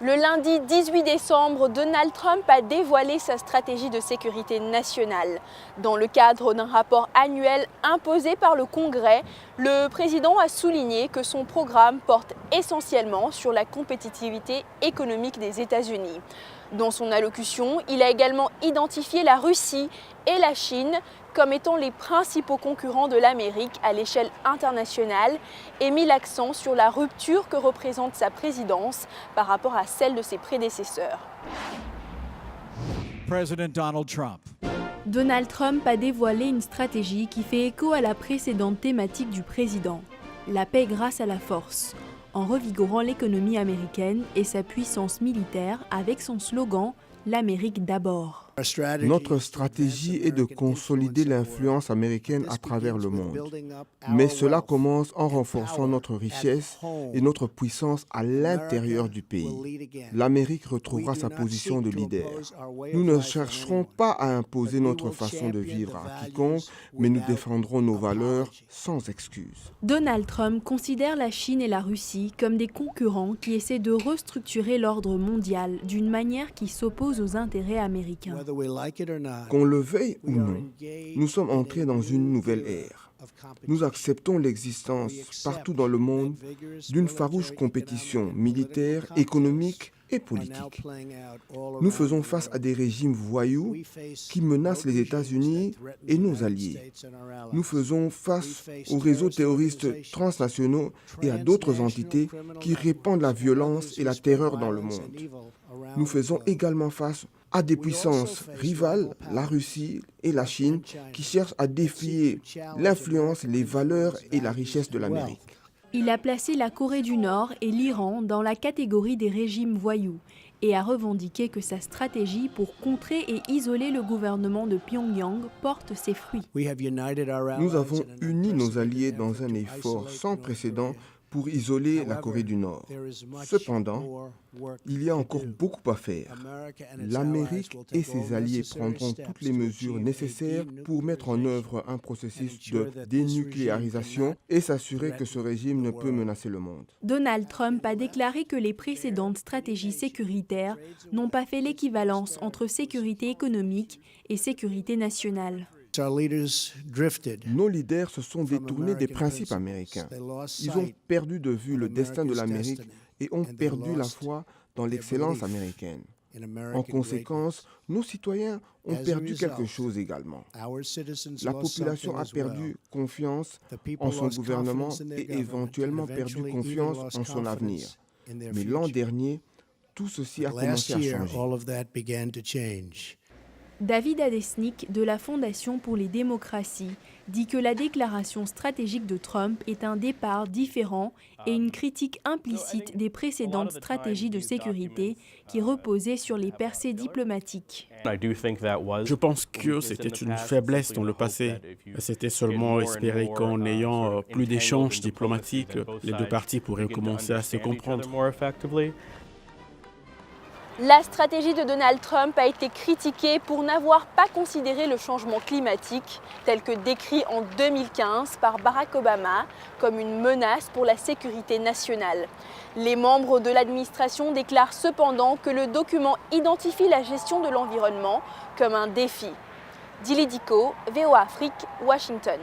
Le lundi 18 décembre, Donald Trump a dévoilé sa stratégie de sécurité nationale. Dans le cadre d'un rapport annuel imposé par le Congrès, le président a souligné que son programme porte essentiellement sur la compétitivité économique des États-Unis. Dans son allocution, il a également identifié la Russie et la Chine comme étant les principaux concurrents de l'Amérique à l'échelle internationale et mis l'accent sur la rupture que représente sa présidence par rapport à celle de ses prédécesseurs. Donald Trump a dévoilé une stratégie qui fait écho à la précédente thématique du président, la paix grâce à la force, en revigorant l'économie américaine et sa puissance militaire avec son slogan « L'Amérique d'abord ». Notre stratégie est de consolider l'influence américaine à travers le monde. Mais cela commence en renforçant notre richesse et notre puissance à l'intérieur du pays. L'Amérique retrouvera sa position de leader. Nous ne chercherons pas à imposer notre façon de vivre à quiconque, mais nous défendrons nos valeurs sans excuse. Donald Trump considère la Chine et la Russie comme des concurrents qui essaient de restructurer l'ordre mondial d'une manière qui s'oppose aux intérêts américains. Qu'on le veuille ou non, nous sommes entrés dans une nouvelle ère. Nous acceptons l'existence partout dans le monde d'une farouche compétition militaire, économique et politique. Nous faisons face à des régimes voyous qui menacent les États-Unis et nos alliés. Nous faisons face aux réseaux terroristes transnationaux et à d'autres entités qui répandent la violence et la terreur dans le monde. Nous faisons également face à des puissances rivales, la Russie et la Chine, qui cherchent à défier l'influence, les valeurs et la richesse de l'Amérique. Il a placé la Corée du Nord et l'Iran dans la catégorie des régimes voyous et a revendiqué que sa stratégie pour contrer et isoler le gouvernement de Pyongyang porte ses fruits. Nous avons uni nos alliés dans un effort sans précédent pour isoler la Corée du Nord. Cependant, il y a encore beaucoup à faire. L'Amérique et ses alliés prendront toutes les mesures nécessaires pour mettre en œuvre un processus de dénucléarisation et s'assurer que ce régime ne peut menacer le monde. Donald Trump a déclaré que les précédentes stratégies sécuritaires n'ont pas fait l'équivalence entre sécurité économique et sécurité nationale. Nos leaders se sont détournés des principes américains. Ils ont perdu de vue le destin de l'Amérique et ont perdu la foi dans l'excellence américaine. En conséquence, nos citoyens ont perdu quelque chose également. La population a perdu confiance en son gouvernement et éventuellement perdu confiance en son avenir. Mais l'an dernier, tout ceci a commencé à changer. David Adesnik de la Fondation pour les démocraties dit que la déclaration stratégique de Trump est un départ différent et une critique implicite des précédentes stratégies de sécurité qui reposaient sur les percées diplomatiques. Je pense que c'était une faiblesse dans le passé. C'était seulement espérer qu'en ayant plus d'échanges diplomatiques, les deux parties pourraient commencer à se comprendre. La stratégie de Donald Trump a été critiquée pour n'avoir pas considéré le changement climatique, tel que décrit en 2015 par Barack Obama, comme une menace pour la sécurité nationale. Les membres de l'administration déclarent cependant que le document identifie la gestion de l'environnement comme un défi. Dili Diko, VOA Afrique, Washington.